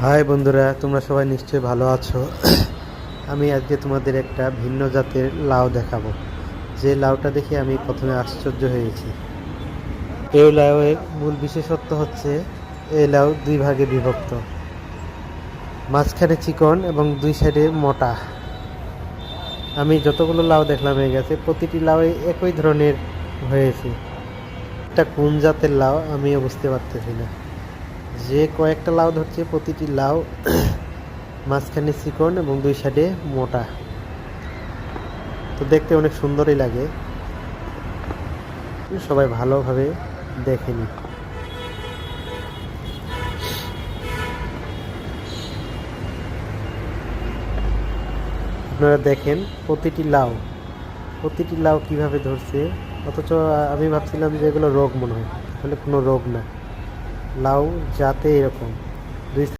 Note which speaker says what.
Speaker 1: High বন্ধুরা, তোমরা সবাই নিশ্চয়ই ভালো আছো। আমি আজকে তোমাদের একটা ভিন্ন জাতের লাউ দেখাবো, যে লাউটা দেখে আমি প্রথমে আশ্চর্য হয়েছি। এই লাউয়ের মূল বিশেষত্ব হচ্ছে এই লাউ দুই ভাগে বিভক্ত, মাঝখানে চিকন এবং দুই সাইডে মোটা। আমি যতগুলো লাউ দেখলাম হয়ে গেছে, প্রতিটি লাউ একই ধরনের হয়েছে। এটা কোন জাতের লাউ আমিও বুঝতে পারতেছি না। যে কয়েকটা লাউ ধরছে, প্রতিটি লাউ মাঝখানে চিকন এবং দুই সাইডে মোটা। তো দেখতে অনেক সুন্দরই লাগে। সবাই ভালোভাবে দেখেনি। আপনারা দেখেন প্রতিটি লাউ কিভাবে ধরছে, অথচ আমি ভাবছিলাম যে এগুলো রোগ মনে হয়, আসলে কোনো রোগ না, লাউ জাতে এরকম দুই